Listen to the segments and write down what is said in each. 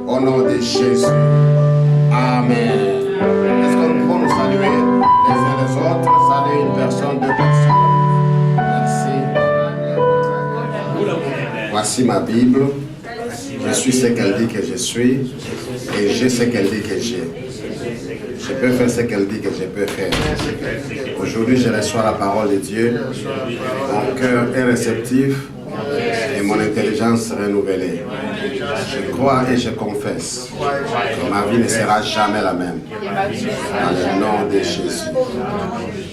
Au nom de Jésus. Amen. Est-ce que nous pouvons nous saluer les uns les autres? Saluer une personne, deux personnes. Merci. Voici ma Bible. Je suis ce qu'elle dit que je suis. Et j'ai ce qu'elle dit que j'ai. Je peux faire ce qu'elle dit que je peux faire. Aujourd'hui, je reçois la parole de Dieu. Mon cœur est réceptif et mon intelligence renouvelée. Je crois et je confesse que ma vie ne sera jamais la même. Dans le nom de Jésus.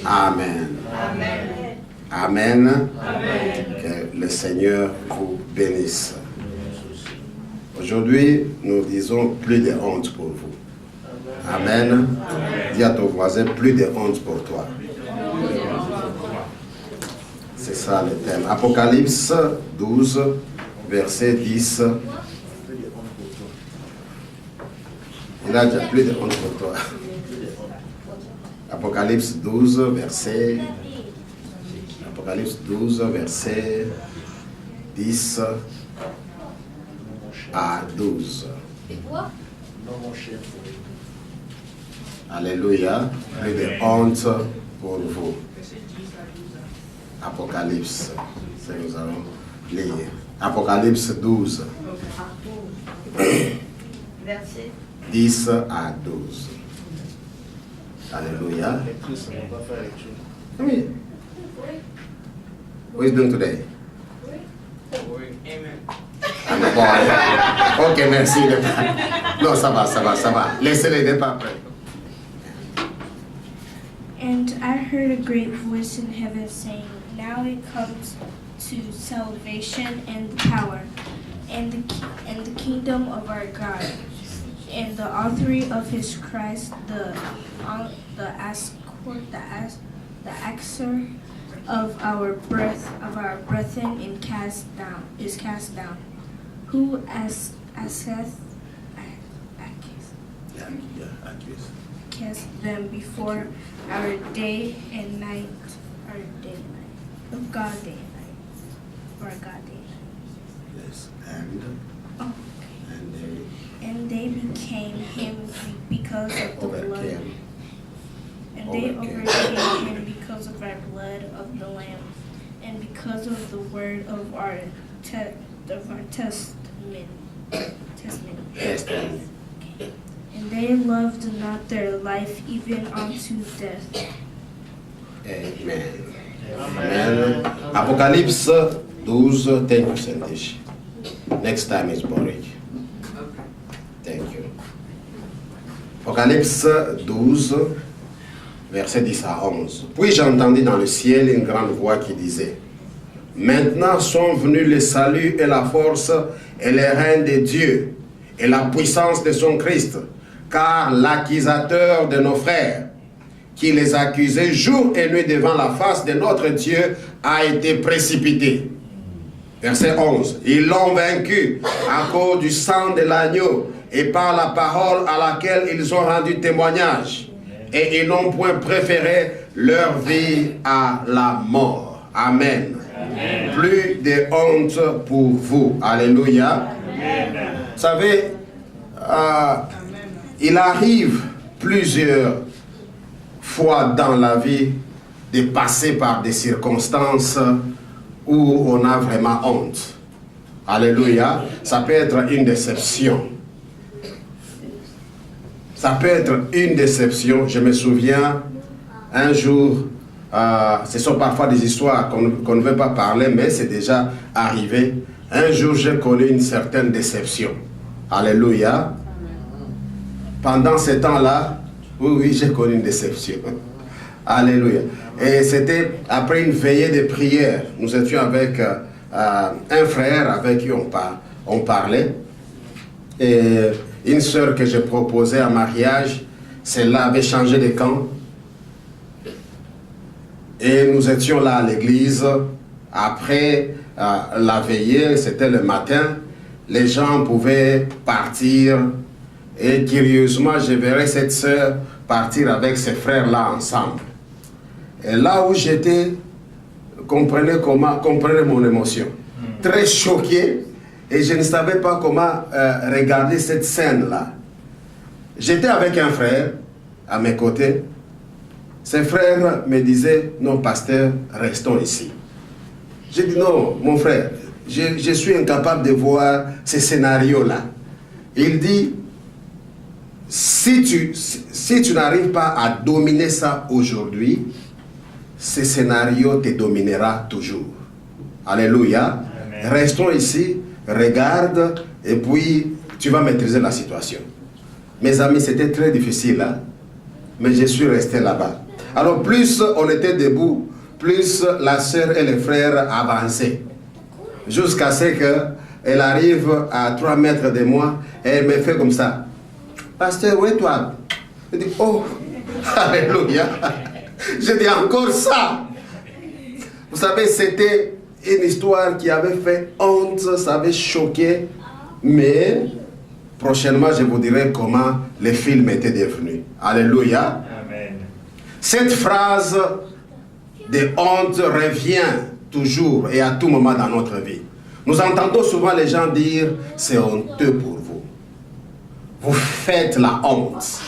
Amen. Amen. Que le Seigneur vous bénisse. Aujourd'hui, nous disons plus de honte pour vous. Amen. Dis à ton voisin, plus de honte pour toi. C'est ça le thème. Apocalypse 12, verset 10. Il a déjà plus de honte pour toi. Apocalypse 12, verset 10 à 12. Alléluia. Plus de honte pour vous. Apocalypse. C'est ce que nous allons lire. Apocalypse 12. Verset 10 à 12. Alléluia. Oui. Who is doing today? Amen. Ok, merci. Non, ça va. Laissez-les départ après. And I heard a great voice in heaven saying, now it comes to salvation and power, and the kingdom of our God, and the authority of his Christ, the actor of our brethren is cast down, who accuseth them before our day and night, of God day and night, or God day and night. Yes, and they became him because of the blood. And they overcame him because of our blood of the Lamb, and because of the word of our testament. And they loved not their life even unto death. Amen. Amen. Apocalypse 12. Thank you, Sandish. Next time is boring. Thank you. Apocalypse 12, verset 10 à 11. Puis j'entendis dans le ciel une grande voix qui disait: maintenant sont venus le salut et la force et le règne de Dieu et la puissance de son Christ. Car l'accusateur de nos frères, qui les accusait jour et nuit devant la face de notre Dieu, a été précipité. Verset 11. Ils l'ont vaincu à cause du sang de l'agneau et par la parole à laquelle ils ont rendu témoignage. Et ils n'ont point préféré leur vie à la mort. Amen. Amen. Plus de honte pour vous. Alléluia. Amen. Vous savez, il arrive plusieurs fois dans la vie de passer par des circonstances où on a vraiment honte. Alléluia. Ça peut être une déception. Ça peut être une déception. Je me souviens, un jour, ce sont parfois des histoires qu'on ne veut pas parler, mais c'est déjà arrivé. Un jour, j'ai connu une certaine déception. Alléluia. Pendant ce temps-là, oui, j'ai connu une déception. Alléluia. Et c'était après une veillée de prière. Nous étions avec un frère avec qui on parlait. Et une sœur que j'ai proposée en mariage, celle-là avait changé de camp. Et nous étions là à l'église. Après la veillée, c'était le matin. Les gens pouvaient partir. Et curieusement, je verrais cette sœur partir avec ses frères-là ensemble. Et là où j'étais, comprenez mon émotion. Très choqué. et je ne savais pas comment regarder cette scène-là. J'étais avec un frère à mes côtés. Ce frère me disait, non pasteur, restons ici. J'ai dit, non mon frère, je suis incapable de voir ce scénario-là. Il dit, si tu n'arrives pas à dominer ça aujourd'hui, ce scénario te dominera toujours. Alléluia. Amen. Restons ici, regarde, et puis tu vas maîtriser la situation. Mes amis, c'était très difficile, hein? Mais je suis resté là-bas. Alors plus on était debout, plus la sœur et les frères avançaient. Jusqu'à ce qu'elle arrive à 3 mètres de moi, et elle me fait comme ça. Pasteur, où est toi? Je dis, oh, alléluia. Je dis encore ça. Vous savez, c'était une histoire qui avait fait honte, ça avait choqué, mais prochainement, je vous dirai comment le film était devenu. Alléluia. Amen. Cette phrase de honte revient toujours et à tout moment dans notre vie. Nous entendons souvent les gens dire, c'est honteux pour vous. Vous faites la honte.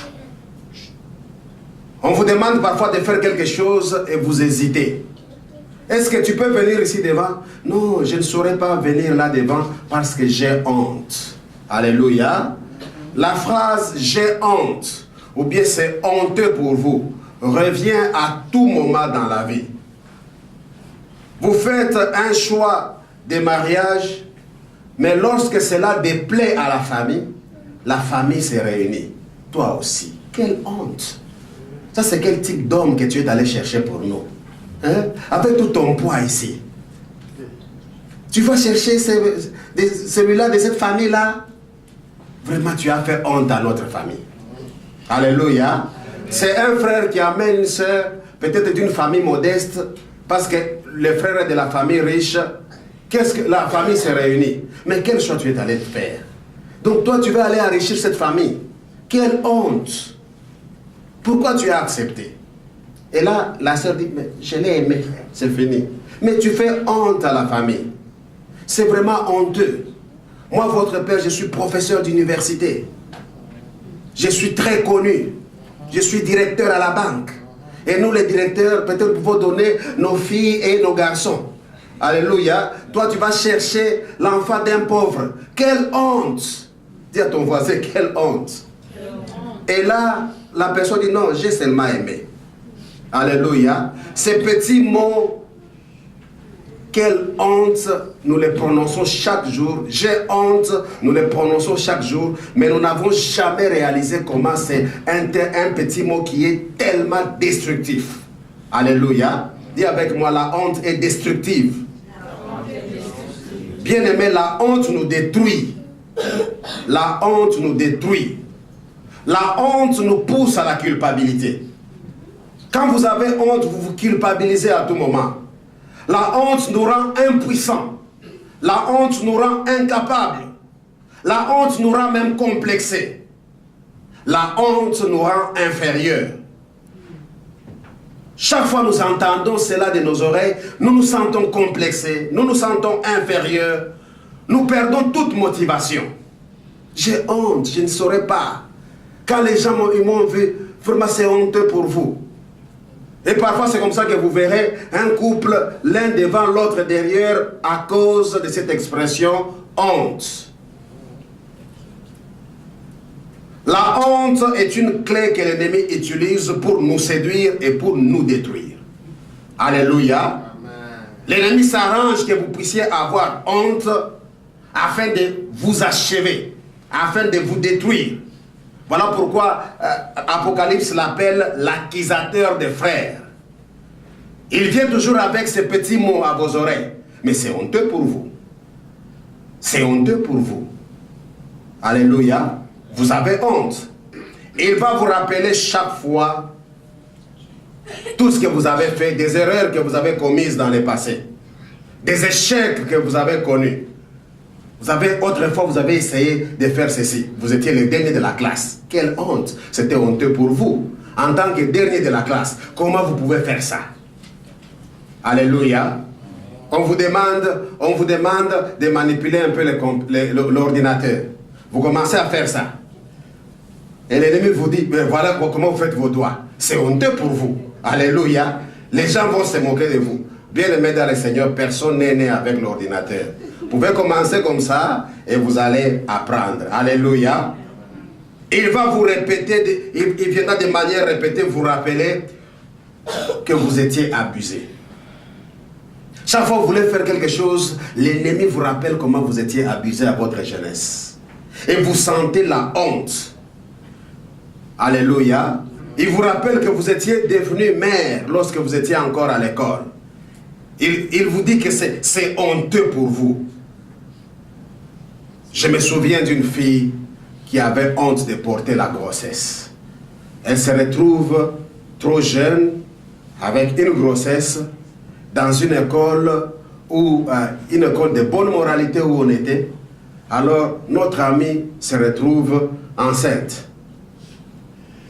On vous demande parfois de faire quelque chose et vous hésitez. Est-ce que tu peux venir ici devant? Non, je ne saurais pas venir là devant parce que j'ai honte. Alléluia. La phrase « j'ai honte » ou bien « c'est honteux pour vous » revient à tout moment dans la vie. Vous faites un choix de mariage, mais lorsque cela déplaît à la famille se réunit. Toi aussi. Quelle honte! Ça, c'est quel type d'homme que tu es allé chercher pour nous? Hein? Avec tout ton poids ici. Tu vas chercher celui-là de cette famille-là. Vraiment, tu as fait honte à notre famille. Alléluia. C'est un frère qui amène une soeur, peut-être d'une famille modeste, parce que le frère est de la famille riche. Qu'est-ce que la famille s'est réunie? Mais quel choix tu es allé faire? Donc toi, tu vas aller enrichir cette famille. Quelle honte! Pourquoi tu as accepté? Et là, la sœur dit, mais je l'ai aimé, c'est fini. Mais tu fais honte à la famille. C'est vraiment honteux. Moi, votre père, je suis professeur d'université. Je suis très connu. Je suis directeur à la banque. Et nous, les directeurs, peut-être nous pouvons donner nos filles et nos garçons. Alléluia. Toi, tu vas chercher l'enfant d'un pauvre. Quelle honte! Dis à ton voisin, quelle honte! Et là, la personne dit, non, j'ai seulement aimé. Alléluia. Ces petits mots, quelle honte, nous les prononçons chaque jour. J'ai honte, nous les prononçons chaque jour. Mais nous n'avons jamais réalisé comment c'est un petit mot qui est tellement destructif. Alléluia. Dis avec moi, la honte est destructive. Bien-aimé, la honte nous détruit. La honte nous détruit. La honte nous pousse à la culpabilité. Quand vous avez honte, vous vous culpabilisez à tout moment. La honte nous rend impuissants. La honte nous rend incapables. La honte nous rend même complexés. La honte nous rend inférieurs. Chaque fois que nous entendons cela de nos oreilles, nous nous sentons complexés, nous nous sentons inférieurs, nous perdons toute motivation. J'ai honte, je ne saurais pas. Quand les gens m'ont vu, vraiment c'est honteux pour vous. Et parfois c'est comme ça que vous verrez un couple, l'un devant l'autre derrière, à cause de cette expression honte. La honte est une clé que l'ennemi utilise pour nous séduire et pour nous détruire. Alléluia. L'ennemi s'arrange que vous puissiez avoir honte afin de vous achever, afin de vous détruire. Voilà pourquoi Apocalypse l'appelle l'accusateur des frères. Il vient toujours avec ces petits mots à vos oreilles. Mais c'est honteux pour vous. C'est honteux pour vous. Alléluia. Vous avez honte. Il va vous rappeler chaque fois tout ce que vous avez fait, des erreurs que vous avez commises dans le passé, des échecs que vous avez connus. Autrefois, vous avez essayé de faire ceci. Vous étiez le dernier de la classe. Quelle honte! C'était honteux pour vous. En tant que dernier de la classe, comment vous pouvez faire ça? Alléluia. On vous demande de manipuler un peu l'ordinateur. Vous commencez à faire ça. Et l'ennemi vous dit, mais voilà comment vous faites vos doigts. C'est honteux pour vous. Alléluia. Les gens vont se moquer de vous. Bien-aimés dans le Seigneur, personne n'est né avec l'ordinateur. Vous pouvez commencer comme ça et vous allez apprendre. Alléluia. Il va vous répéter, il viendra de manière répétée vous rappeler que vous étiez abusé. Chaque fois que vous voulez faire quelque chose, l'ennemi vous rappelle comment vous étiez abusé à votre jeunesse. Et vous sentez la honte. Alléluia. Il vous rappelle que vous étiez devenu mère lorsque vous étiez encore à l'école. Il vous dit que c'est honteux pour vous. Je me souviens d'une fille qui avait honte de porter la grossesse. Elle se retrouve trop jeune, avec une grossesse, dans une école une école de bonne moralité où on était. Alors notre amie se retrouve enceinte.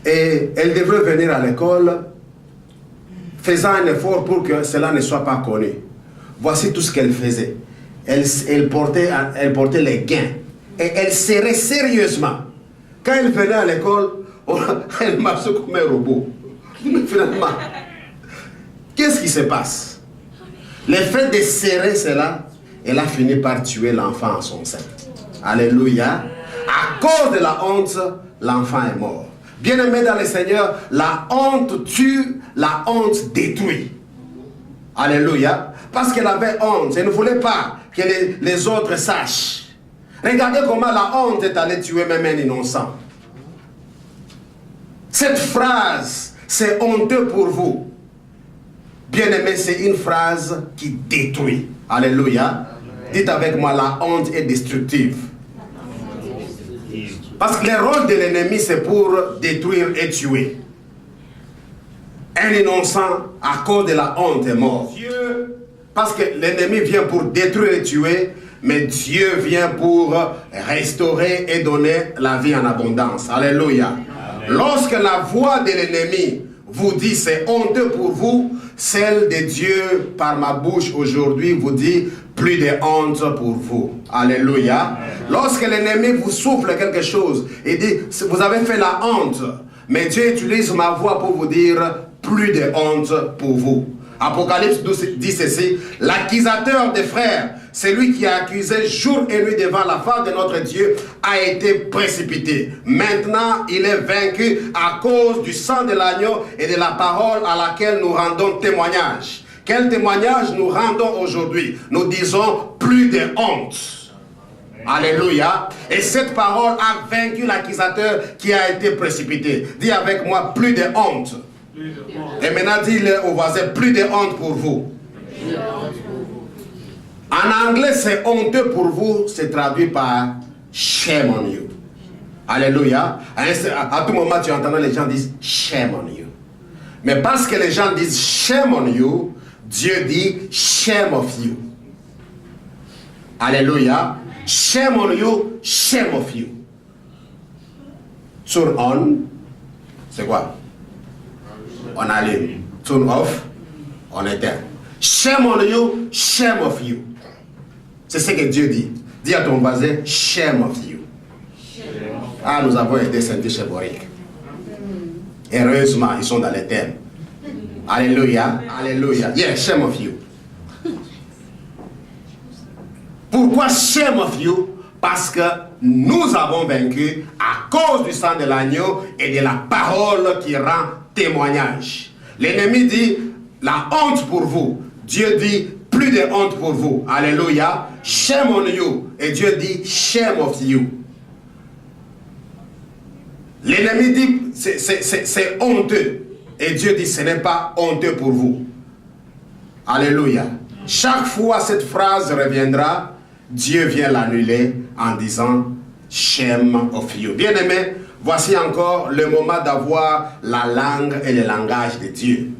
Et elle devrait venir à l'école, faisant un effort pour que cela ne soit pas connu. Voici tout ce qu'elle faisait. Elle portait les gains. Et elle serrait sérieusement. Quand elle venait à l'école, elle marchait comme un robot. Mais finalement, qu'est-ce qui se passe? Le fait de serrer cela, elle a fini par tuer l'enfant en son sein. Alléluia. À cause de la honte, l'enfant est mort. Bien-aimé dans le Seigneur, la honte tue, la honte détruit. Alléluia. Parce qu'elle avait honte. Elle ne voulait pas que les autres sachent. Regardez comment la honte est allée tuer même un innocent. Cette phrase, c'est honteux pour vous. Bien-aimé, c'est une phrase qui détruit. Alléluia. Dites avec moi, la honte est destructive. Parce que le rôle de l'ennemi, c'est pour détruire et tuer. Un innocent, à cause de la honte, est mort. Dieu, parce que l'ennemi vient pour détruire et tuer, mais Dieu vient pour restaurer et donner la vie en abondance. Alléluia. Amen. Lorsque la voix de l'ennemi vous dit c'est honteux pour vous, celle de Dieu par ma bouche aujourd'hui vous dit plus de honte pour vous. Alléluia. Amen. Lorsque l'ennemi vous souffle quelque chose et dit vous avez fait la honte, mais Dieu utilise ma voix pour vous dire plus de honte pour vous. Apocalypse 12 dit ceci, l'accusateur des frères, celui qui a accusé jour et nuit devant la face de notre Dieu, a été précipité. Maintenant, il est vaincu à cause du sang de l'agneau et de la parole à laquelle nous rendons témoignage. Quel témoignage nous rendons aujourd'hui? Nous disons plus de honte. Alléluia. Et cette parole a vaincu l'accusateur qui a été précipité. Dis avec moi, plus de honte. Et maintenant, dis-le au voisin, plus de honte pour vous. En anglais, c'est honteux pour vous, c'est traduit par shame on you. Alléluia. À tout moment, tu entends les gens disent shame on you. Mais parce que les gens disent shame on you, Dieu dit shame of you. Alléluia. Shame on you, shame of you. Turn on, c'est quoi? On allume. Turn off, on éteint. Shame on you, shame of you. C'est ce que Dieu dit. Dis à ton voisin, shame of you. Ah, nous avons été sentis chez Boric. Heureusement, ils sont dans les thèmes. Alléluia, alléluia. Yeah, shame of you. Pourquoi shame of you? Parce que nous avons vaincu à cause du sang de l'agneau et de la parole qui rend témoignage. L'ennemi dit la honte pour vous. Dieu dit plus de honte pour vous. Alléluia. Shame on you. Et Dieu dit shame of you. L'ennemi dit c'est honteux. Et Dieu dit ce n'est pas honteux pour vous. Alléluia. Chaque fois cette phrase reviendra, Dieu vient l'annuler en disant shame of you. Bien-aimé, voici encore le moment d'avoir la langue et le langage de Dieu.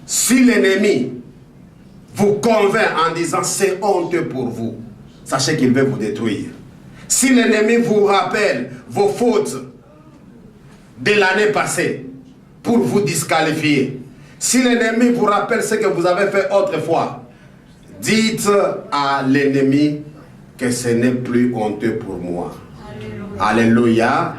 Si l'ennemi vous convainc en disant c'est honteux pour vous, sachez qu'il veut vous détruire. Si l'ennemi vous rappelle vos fautes de l'année passée pour vous disqualifier, si l'ennemi vous rappelle ce que vous avez fait autrefois, Dites à l'ennemi que ce n'est plus honteux pour moi. Alléluia.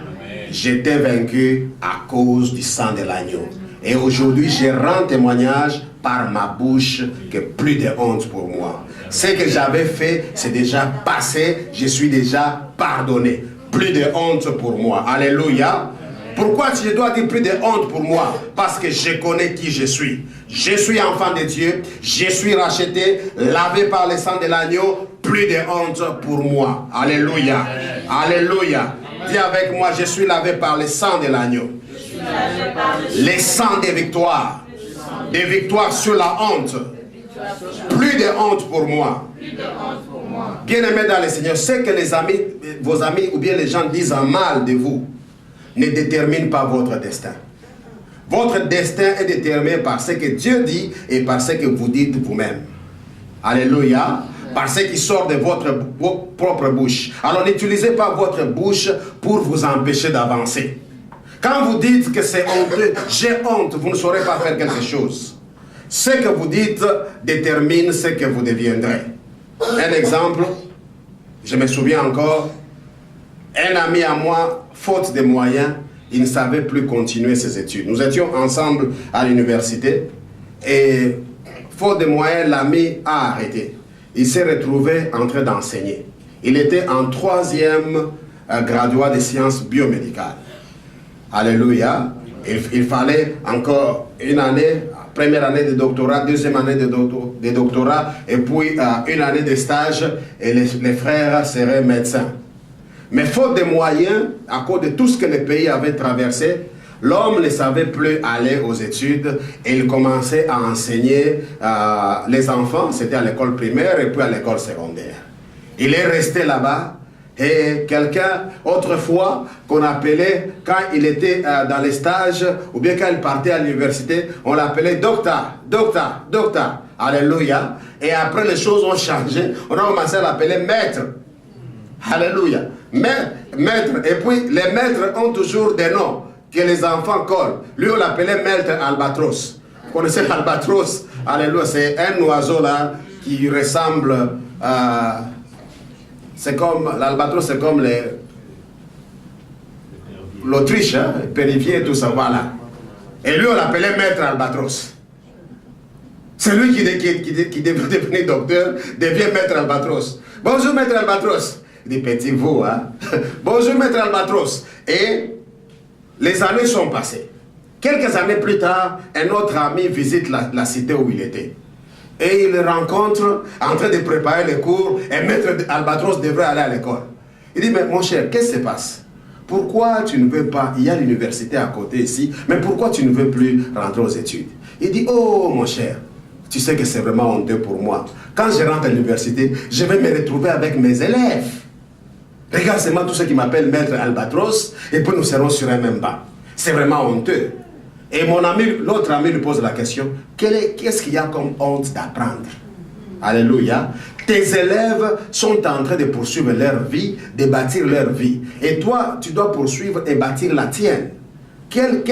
J'étais vaincu à cause du sang de l'agneau. Et aujourd'hui, je rends témoignage par ma bouche que plus de honte pour moi. Ce que j'avais fait, c'est déjà passé. Je suis déjà pardonné. Plus de honte pour moi. Alléluia. Pourquoi je dois dire plus de honte pour moi? Parce que je connais qui je suis. Je suis enfant de Dieu. Je suis racheté, lavé par le sang de l'agneau. Plus de honte pour moi. Alléluia. Alléluia. Dis avec moi, je suis lavé par le sang de l'agneau. Les sangs des victoires. Des victoires sur la honte. Plus de honte pour moi. Bien-aimés dans le Seigneur, c'est que les amis, vos amis ou bien les gens disent un mal de vous ne détermine pas votre destin. Votre destin est déterminé par ce que Dieu dit et par ce que vous dites vous-même. Alléluia. Par ce qui sort de votre propre bouche. Alors n'utilisez pas votre bouche pour vous empêcher d'avancer. Quand vous dites que c'est honteux, j'ai honte, vous ne saurez pas faire quelque chose. Ce que vous dites détermine ce que vous deviendrez. Un exemple, je me souviens encore, un ami à moi, faute de moyens, il ne savait plus continuer ses études. Nous étions ensemble à l'université et faute de moyens, l'ami a arrêté. Il s'est retrouvé en train d'enseigner. Il était en 3e graduat de sciences biomédicales. Alléluia. Il fallait encore une année, première année de doctorat, deuxième année de doctorat, et puis une année de stage, et les frères seraient médecins. Mais faute de moyens, à cause de tout ce que le pays avait traversé, l'homme ne savait plus aller aux études et il commençait à enseigner les enfants, c'était à l'école primaire et puis à l'école secondaire. Il est resté là-bas et quelqu'un, autrefois, qu'on appelait, quand il était dans les stages ou bien quand il partait à l'université, on l'appelait docteur. Alléluia. Et après les choses ont changé, on a commencé à l'appeler maître. Alléluia. Maître. Et puis les maîtres ont toujours des noms que les enfants collent. Lui, on l'appelait maître albatros. Vous connaissez l'albatros? Alléluia. C'est un oiseau là qui ressemble à... C'est comme... L'albatros, c'est comme l'Autriche, hein, Périvier et tout ça, voilà. Et lui, on l'appelait maître albatros. C'est lui qui devait devenir docteur, devient maître albatros. Bonjour, maître albatros. Il dit, petit vous, hein. Bonjour, maître albatros. Et les années sont passées. Quelques années plus tard, un autre ami visite la cité où il était. Et il le rencontre en train de préparer les cours et maître albatros devrait aller à l'école. Il dit, mais mon cher, qu'est-ce qui se passe? Pourquoi tu ne veux pas, il y a l'université à côté ici, mais pourquoi tu ne veux plus rentrer aux études? Il dit, oh mon cher, tu sais que c'est vraiment honteux pour moi. Quand je rentre à l'université, je vais me retrouver avec mes élèves. Regarde seulement tous ceux qui m'appellent maître albatros et puis nous serons sur un même banc. C'est vraiment honteux. Et mon ami, l'autre ami lui pose la question, qu'est-ce qu'il y a comme honte d'apprendre? Alléluia. Tes élèves sont en train de poursuivre leur vie, de bâtir leur vie. Et toi, tu dois poursuivre et bâtir la tienne. Quelle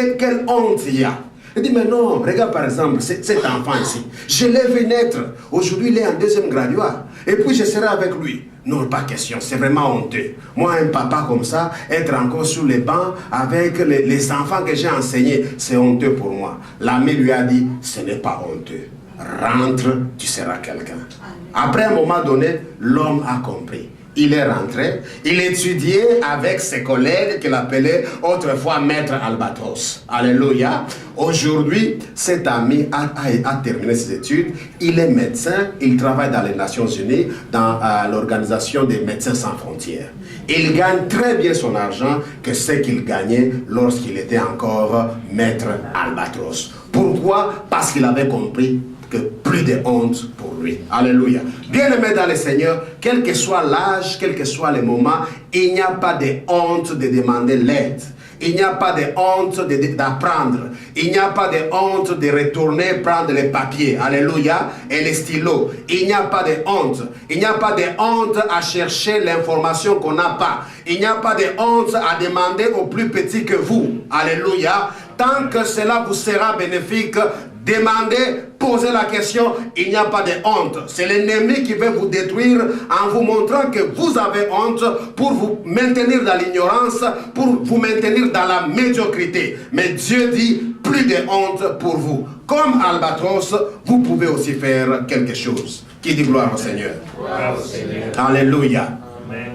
honte il y a? Il dit, mais non, regarde par exemple cet enfant ici. Je l'ai vu naître. Aujourd'hui, il est en 2e graduat. Et puis, je serai avec lui. Non, pas question, c'est vraiment honteux. Moi, un papa comme ça, être encore sur les bancs avec les enfants que j'ai enseignés, c'est honteux pour moi. L'ami lui a dit, ce n'est pas honteux. Rentre, tu seras quelqu'un. Après un moment donné, l'homme a compris. Il est rentré, il étudiait avec ses collègues qu'il appelait autrefois maître albatros. Alléluia. Aujourd'hui, cet ami a terminé ses études. Il est médecin, il travaille dans les Nations Unies, dans l'organisation des Médecins Sans Frontières. Il gagne très bien son argent que ce qu'il gagnait lorsqu'il était encore maître albatros. Pourquoi? Parce qu'il avait compris que plus de honte pour lui. Alléluia. Bien-aimé dans le Seigneur, quel que soit l'âge, quel que soit le moment, il n'y a pas de honte de demander l'aide. Il n'y a pas de honte d'apprendre. Il n'y a pas de honte de retourner prendre les papiers. Alléluia. Et les stylos. Il n'y a pas de honte. Il n'y a pas de honte à chercher l'information qu'on n'a pas. Il n'y a pas de honte à demander aux plus petits que vous. Alléluia. Tant que cela vous sera bénéfique, demandez, posez la question, il n'y a pas de honte. C'est l'ennemi qui veut vous détruire en vous montrant que vous avez honte pour vous maintenir dans l'ignorance, pour vous maintenir dans la médiocrité. Mais Dieu dit, plus de honte pour vous. Comme Albatros, vous pouvez aussi faire quelque chose. Qui dit gloire au Seigneur? Gloire au Seigneur. Alléluia. Amen.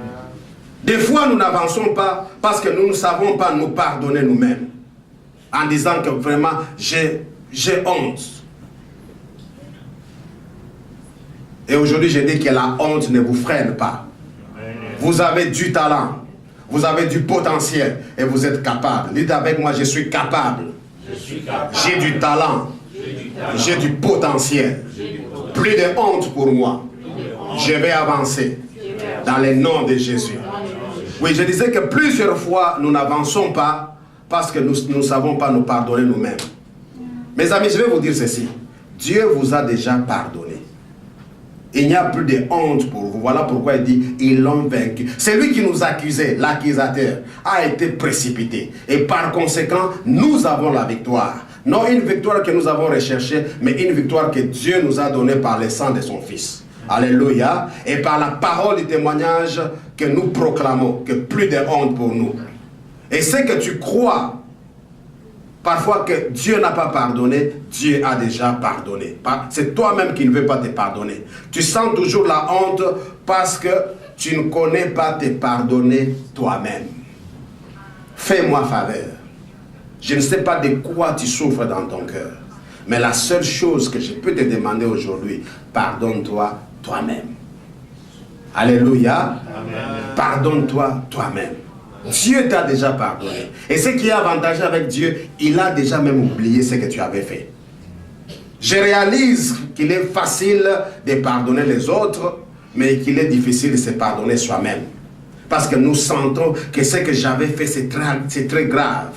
Des fois, nous n'avançons pas parce que nous ne savons pas nous pardonner nous-mêmes. En disant que vraiment, j'ai honte. Et aujourd'hui, je dis que la honte ne vous freine pas. Vous avez du talent, vous avez du potentiel et vous êtes capable. Dites avec moi, je suis capable. J'ai du talent, j'ai du potentiel. Plus de honte pour moi. Je vais avancer dans le nom de Jésus. Oui, je disais que plusieurs fois, nous n'avançons pas parce que nous ne savons pas nous pardonner nous-mêmes. Mes amis, je vais vous dire ceci. Dieu vous a déjà pardonné. Il n'y a plus de honte pour vous. Voilà pourquoi il dit, ils l'ont vaincu. C'est lui qui nous accusait, l'accusateur, a été précipité. Et par conséquent, nous avons la victoire. Non une victoire que nous avons recherchée, mais une victoire que Dieu nous a donnée par le sang de son Fils. Alléluia. Et par la parole du témoignage que nous proclamons, que plus de honte pour nous. Et ce que tu crois, parfois que Dieu n'a pas pardonné, Dieu a déjà pardonné. C'est toi-même qui ne veux pas te pardonner. Tu sens toujours la honte parce que tu ne connais pas te pardonner toi-même. Fais-moi faveur. Je ne sais pas de quoi tu souffres dans ton cœur. Mais la seule chose que je peux te demander aujourd'hui, pardonne-toi toi-même. Alléluia. Pardonne-toi toi-même. Dieu t'a déjà pardonné. Et ce qui est avantageux avec Dieu, il a déjà même oublié ce que tu avais fait. Je réalise qu'il est facile de pardonner les autres, mais qu'il est difficile de se pardonner soi-même. Parce que nous sentons que ce que j'avais fait, c'est très grave.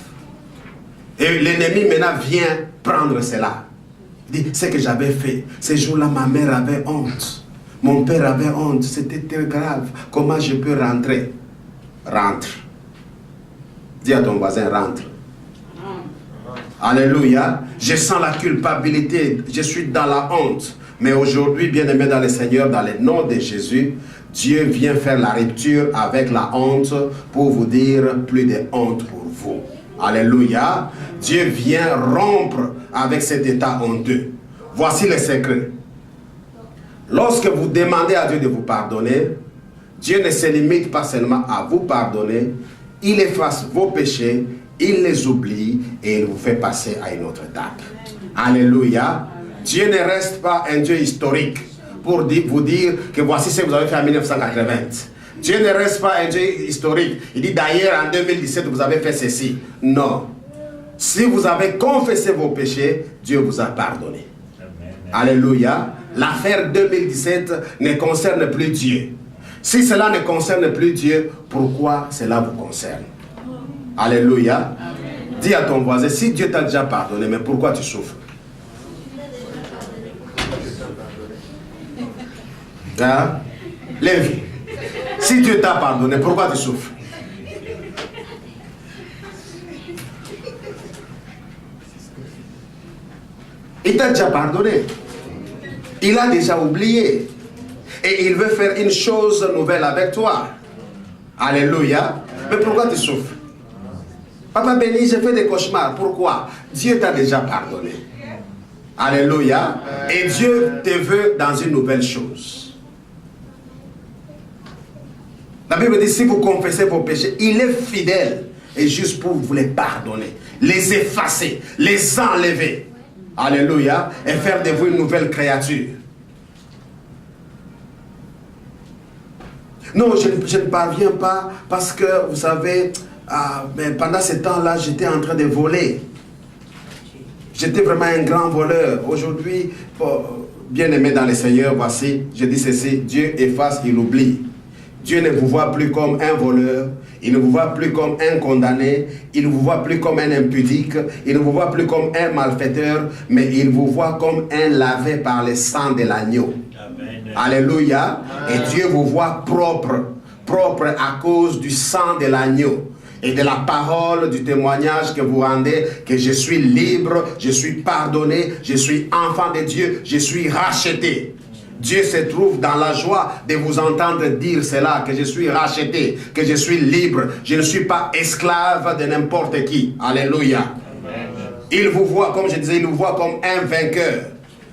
Et l'ennemi maintenant vient prendre cela. Il dit, ce que j'avais fait, ces jours-là, ma mère avait honte. Mon père avait honte, c'était très grave. Comment je peux rentrer? Rentre. Dis à ton voisin, rentre. Alléluia. Je sens la culpabilité, je suis dans la honte. Mais aujourd'hui, bien-aimé dans le Seigneur, dans le nom de Jésus, Dieu vient faire la rupture avec la honte pour vous dire plus de honte pour vous. Alléluia. Dieu vient rompre avec cet état honteux. Voici le secret. Lorsque vous demandez à Dieu de vous pardonner, Dieu ne se limite pas seulement à vous pardonner, il efface vos péchés, il les oublie et il vous fait passer à une autre étape. Alléluia. Dieu ne reste pas un Dieu historique pour vous dire que voici ce que vous avez fait en 1980. Dieu ne reste pas un Dieu historique. Il dit d'ailleurs en 2017 vous avez fait ceci. Non. Si vous avez confessé vos péchés, Dieu vous a pardonné. Amen. Alléluia. L'affaire 2017 ne concerne plus Dieu. Si cela ne concerne plus Dieu, pourquoi cela vous concerne? Alléluia. Amen. Dis à ton voisin, si Dieu t'a déjà pardonné, mais pourquoi tu souffres? Hein? Lève. Si Dieu t'a pardonné, pourquoi tu souffres? Il t'a déjà pardonné. Il a déjà oublié. Et il veut faire une chose nouvelle avec toi. Alléluia. Mais pourquoi tu souffres? Papa béni, j'ai fait des cauchemars. Pourquoi? Dieu t'a déjà pardonné. Alléluia. Et Dieu te veut dans une nouvelle chose. La Bible dit, si vous confessez vos péchés, il est fidèle et juste pour vous les pardonner, les effacer, les enlever. Alléluia. Et faire de vous une nouvelle créature. Non, je ne parviens pas parce que, vous savez, mais pendant ce temps-là, j'étais en train de voler. J'étais vraiment un grand voleur. Aujourd'hui, bien aimé dans le Seigneur, voici, je dis ceci, Dieu efface, il oublie. Dieu ne vous voit plus comme un voleur, il ne vous voit plus comme un condamné, il ne vous voit plus comme un impudique, il ne vous voit plus comme un malfaiteur, mais il vous voit comme un lavé par le sang de l'agneau. Alléluia. Et Dieu vous voit propre à cause du sang de l'agneau. et de la parole du témoignage que vous rendez, que je suis libre, je suis pardonné, je suis enfant de Dieu, je suis racheté. Dieu se trouve dans la joie de vous entendre dire cela, que je suis racheté, que je suis libre, je ne suis pas esclave de n'importe qui. Alléluia. Il vous voit, comme je disais, il vous voit comme un vainqueur.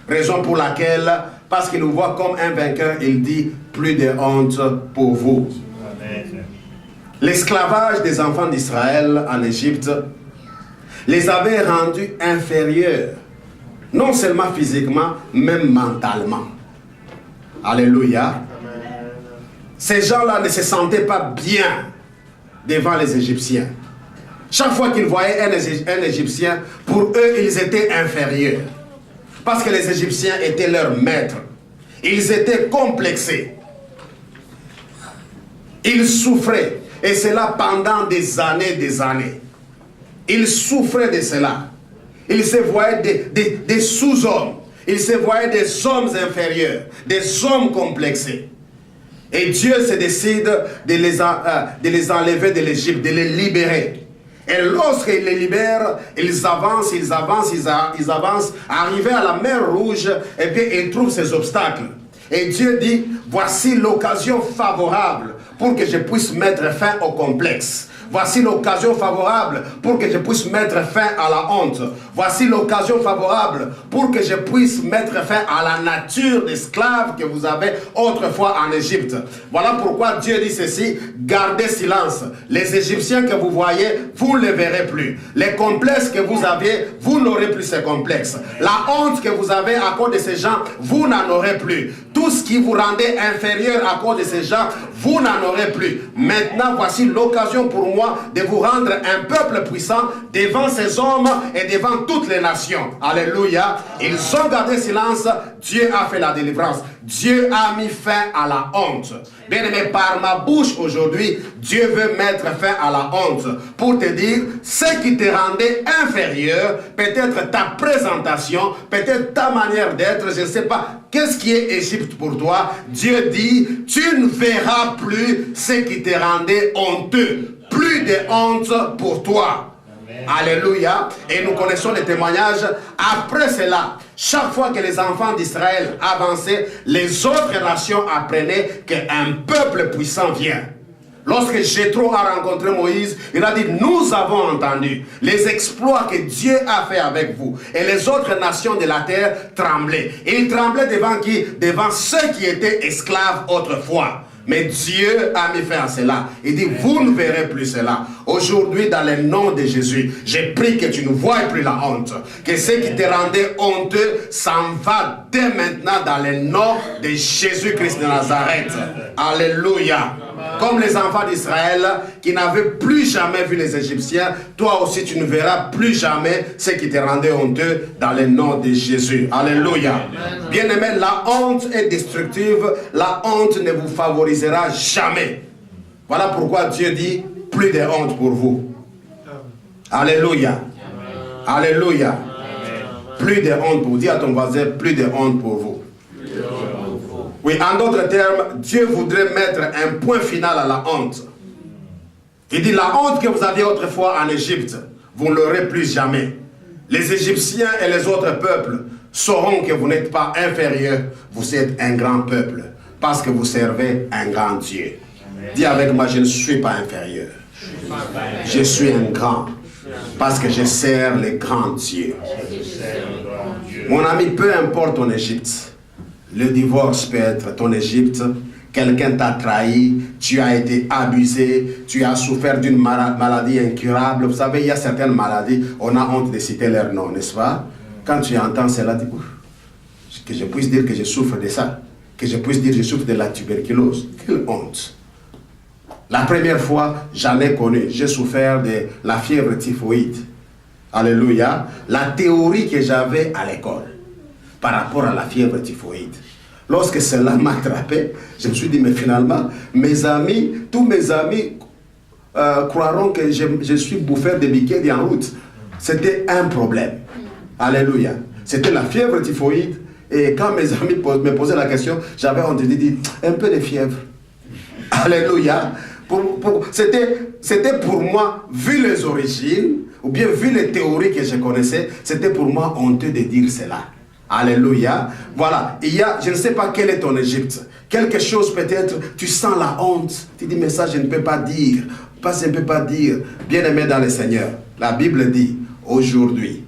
Raison pour laquelle, parce qu'il vous voit comme un vainqueur, il dit plus de honte pour vous. L'esclavage des enfants d'Israël en Égypte les avait rendus inférieurs, non seulement physiquement, même mentalement. Alléluia. Ces gens-là ne se sentaient pas bien devant les Égyptiens. Chaque fois qu'ils voyaient un Égyptien, pour eux, ils étaient inférieurs. Parce que les Égyptiens étaient leurs maîtres. Ils étaient complexés. Ils souffraient. Et cela pendant des années, des années. Ils souffraient de cela. Ils se voyaient des sous-hommes. Ils se voyaient des hommes inférieurs, des hommes complexés. Et Dieu se décide de les enlever de l'Égypte, de les libérer. Et lorsqu'il les libère, ils avancent, ils avancent, arrivés à la mer Rouge, et bien ils trouvent ces obstacles. Et Dieu dit, voici l'occasion favorable pour que je puisse mettre fin au complexe. Voici l'occasion favorable pour que je puisse mettre fin à la honte. Voici l'occasion favorable pour que je puisse mettre fin à la nature d'esclave que vous avez autrefois en Égypte. Voilà pourquoi Dieu dit ceci, gardez silence. Les Égyptiens que vous voyez, vous ne les verrez plus. Les complexes que vous aviez, vous n'aurez plus ces complexes. La honte que vous avez à cause de ces gens, vous n'en aurez plus. Tout ce qui vous rendait inférieur à cause de ces gens, vous n'en aurez plus. Maintenant, voici l'occasion pour moi de vous rendre un peuple puissant devant ces hommes et devant toutes les nations. Alléluia. Ils ont gardé silence. Dieu a fait la délivrance. Dieu a mis fin à la honte. Bien-aimé, par ma bouche aujourd'hui, Dieu veut mettre fin à la honte pour te dire ce qui te rendait inférieur, peut-être ta présentation, peut-être ta manière d'être, je ne sais pas, qu'est-ce qui est Égypte pour toi? Dieu dit, tu ne verras plus ce qui te rendait honteux. Plus de honte pour toi. Alléluia. Et nous connaissons les témoignages. Après cela, chaque fois que les enfants d'Israël avançaient, les autres nations apprenaient qu'un peuple puissant vient. Lorsque Jéthro a rencontré Moïse, il a dit, nous avons entendu les exploits que Dieu a fait avec vous. Et les autres nations de la terre tremblaient. Et ils tremblaient devant qui? Devant ceux qui étaient esclaves autrefois. Mais Dieu a mis fin à cela. Il dit, vous ne verrez plus cela. Aujourd'hui, dans le nom de Jésus, j'ai prie que tu ne vois plus la honte. Que ce qui te rendait honteux s'en va dès maintenant dans le nom de Jésus-Christ de Nazareth. Alléluia. Comme les enfants d'Israël qui n'avaient plus jamais vu les Égyptiens, toi aussi tu ne verras plus jamais ce qui te rendait honteux dans le nom de Jésus. Alléluia. Bien-aimé, la honte est destructive. La honte ne vous favorisera jamais. Voilà pourquoi Dieu dit plus de honte pour vous. Alléluia. Alléluia. Plus de honte pour vous. Dis à ton voisin, plus de honte pour vous. Oui, en d'autres termes, Dieu voudrait mettre un point final à la honte. Il dit, la honte que vous aviez autrefois en Égypte, vous ne l'aurez plus jamais. Les Égyptiens et les autres peuples sauront que vous n'êtes pas inférieurs, vous êtes un grand peuple, parce que vous servez un grand Dieu. Dis avec moi, je ne suis pas inférieur. Je suis un grand, parce que je sers le grand Dieu. Mon ami, peu importe ton Égypte, le divorce peut être ton Égypte, quelqu'un t'a trahi, tu as été abusé, tu as souffert d'une maladie incurable. Vous savez, il y a certaines maladies, on a honte de citer leur nom, n'est-ce pas? Quand tu entends cela, tu dis, que je puisse dire que je souffre de ça, que je puisse dire que je souffre de la tuberculose. Quelle honte! La première fois, j'en ai connu, j'ai souffert de la fièvre typhoïde. Alléluia. La théorie que j'avais à l'école par rapport à la fièvre typhoïde. Lorsque cela m'a attrapé, je me suis dit, mais finalement, mes amis, tous mes amis croiront que je suis bouffeur de week-end en route. C'était un problème. Alléluia. C'était la fièvre typhoïde. Et quand mes amis me posaient la question, j'avais entendu dire, un peu de fièvre. Alléluia. C'était pour moi, vu les origines, ou bien vu les théories que je connaissais, c'était pour moi honteux de dire cela. Alléluia. Voilà, je ne sais pas quel est ton Égypte. Quelque chose peut-être, tu sens la honte. Tu dis, mais ça je ne peux pas dire. Je ne peux pas dire. Bien-aimé dans le Seigneur, la Bible dit, aujourd'hui,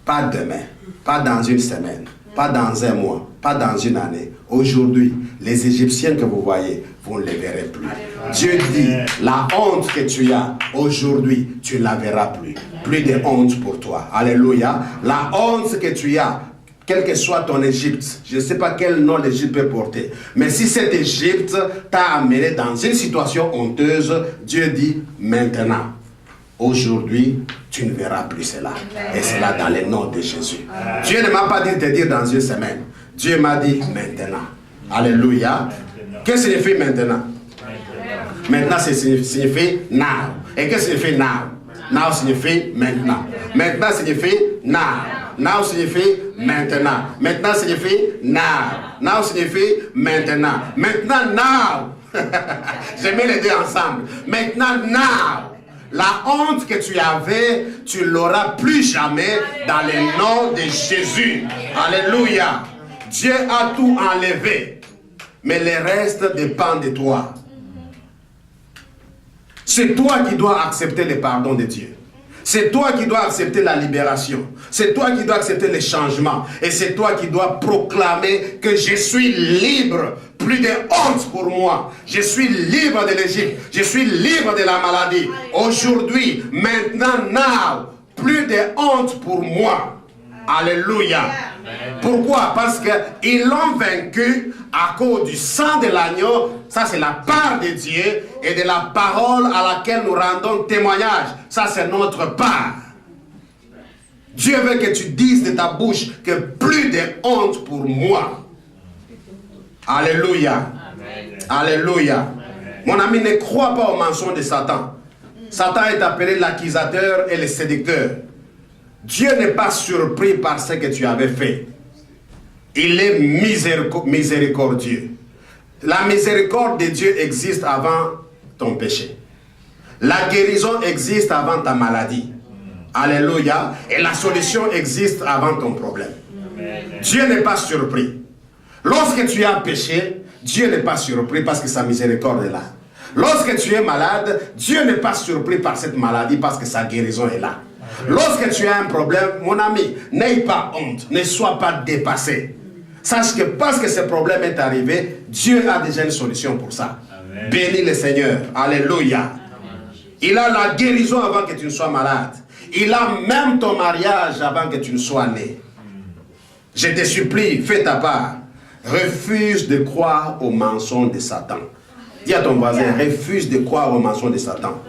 pas demain, pas dans une semaine, pas dans un mois, pas dans une année. Aujourd'hui, les Égyptiens que vous voyez, vous ne les verrez plus. Dieu dit, la honte que tu as aujourd'hui, tu ne la verras plus. Plus de honte pour toi. Alléluia. La honte que tu as, quel que soit ton Égypte, je ne sais pas quel nom l'Égypte peut porter, mais si cette Égypte t'a amené dans une situation honteuse, Dieu dit maintenant, aujourd'hui, tu ne verras plus cela. Et cela dans le nom de Jésus. Dieu ne m'a pas dit de te dire dans une semaine. Dieu m'a dit maintenant. Alléluia. Qu'est-ce que signifie maintenant? Maintenant, ça signifie now. Et qu'est-ce que signifie now? Now signifie maintenant. Maintenant signifie now. Now signifie maintenant. Maintenant signifie now. Now signifie maintenant. Maintenant now. Je mets les deux ensemble. Maintenant now. La honte que tu avais, tu l'auras plus jamais dans le nom de Jésus. Alléluia. Dieu a tout enlevé. Mais le reste dépend de toi. C'est toi qui dois accepter le pardon de Dieu. C'est toi qui dois accepter la libération. C'est toi qui dois accepter les changements. Et c'est toi qui dois proclamer que je suis libre. Plus de honte pour moi. Je suis libre de l'Égypte. Je suis libre de la maladie. Aujourd'hui, maintenant, now, plus de honte pour moi. Alléluia. Pourquoi? Parce qu'ils l'ont vaincu à cause du sang de l'agneau. Ça, c'est la part de Dieu et de la parole à laquelle nous rendons témoignage. Ça, c'est notre part. Dieu veut que tu dises de ta bouche que plus de honte pour moi. Alléluia. Alléluia. Mon ami, ne crois pas au mensonge de Satan. Satan est appelé l'accusateur et le séducteur. Dieu n'est pas surpris par ce que tu avais fait. Il est miséricordieux. La miséricorde de Dieu existe avant ton péché. La guérison existe avant ta maladie. Alléluia. Et la solution existe avant ton problème. Dieu n'est pas surpris. Lorsque tu as péché, Dieu n'est pas surpris parce que sa miséricorde est là. Lorsque tu es malade, Dieu n'est pas surpris par cette maladie parce que sa guérison est là. Lorsque tu as un problème, mon ami, n'aie pas honte, ne sois pas dépassé. Sache que parce que ce problème est arrivé, Dieu a déjà une solution pour ça. Amen. Bénis le Seigneur. Alléluia. Il a la guérison avant que tu ne sois malade. Il a même ton mariage avant que tu ne sois né. Je te supplie, fais ta part. Refuse de croire aux mensonges de Satan. Dis à ton voisin, refuse de croire aux mensonges de Satan.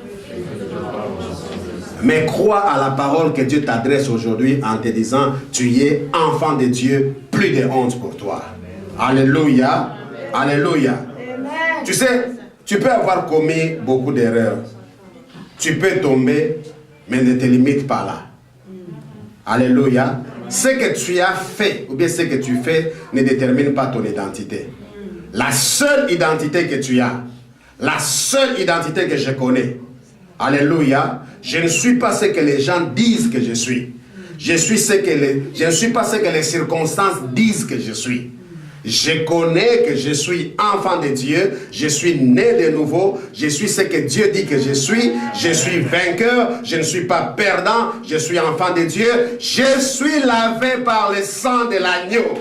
Mais crois à la parole que Dieu t'adresse aujourd'hui en te disant, tu es enfant de Dieu, plus de honte pour toi. Amen. Alléluia. Amen. Alléluia. Amen. Tu sais, tu peux avoir commis beaucoup d'erreurs. Tu peux tomber, mais ne te limite pas là. Alléluia. Ce que tu as fait, ou bien ce que tu fais, ne détermine pas ton identité. La seule identité que tu as, la seule identité que je connais, alléluia, je ne suis pas ce que les gens disent que je suis. Je ne suis pas ce que les circonstances disent que je suis. Je connais que je suis enfant de Dieu, je suis né de nouveau, je suis ce que Dieu dit que je suis vainqueur, je ne suis pas perdant, je suis enfant de Dieu, je suis lavé par le sang de l'agneau.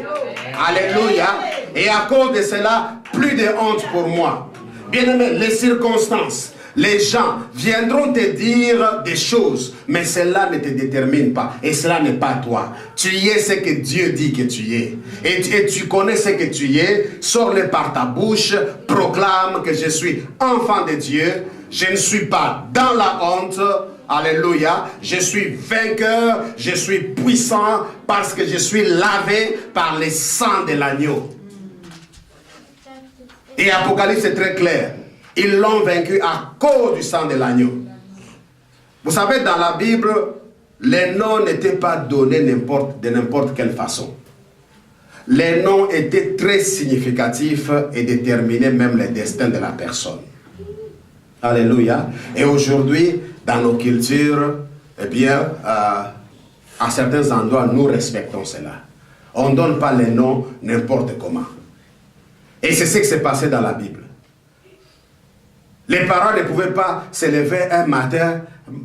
Alléluia. Et à cause de cela, plus de honte pour moi. Bien-aimé, les circonstances, les gens viendront te dire des choses, mais cela ne te détermine pas. Et cela n'est pas toi. Tu es ce que Dieu dit que tu es. Et tu connais ce que tu es. Sors-le par ta bouche. Proclame que je suis enfant de Dieu. Je ne suis pas dans la honte. Alléluia. Je suis vainqueur. Je suis puissant parce que je suis lavé par le sang de l'agneau. Et Apocalypse est très clair. Ils l'ont vaincu à cause du sang de l'agneau. Vous savez, dans la Bible, les noms n'étaient pas donnés de n'importe quelle façon. Les noms étaient très significatifs et déterminaient même le destin de la personne. Alléluia. Et aujourd'hui, dans nos cultures, eh bien, à certains endroits, nous respectons cela. On ne donne pas les noms n'importe comment. Et c'est ce qui s'est passé dans la Bible. Les parents ne pouvaient pas se lever un matin,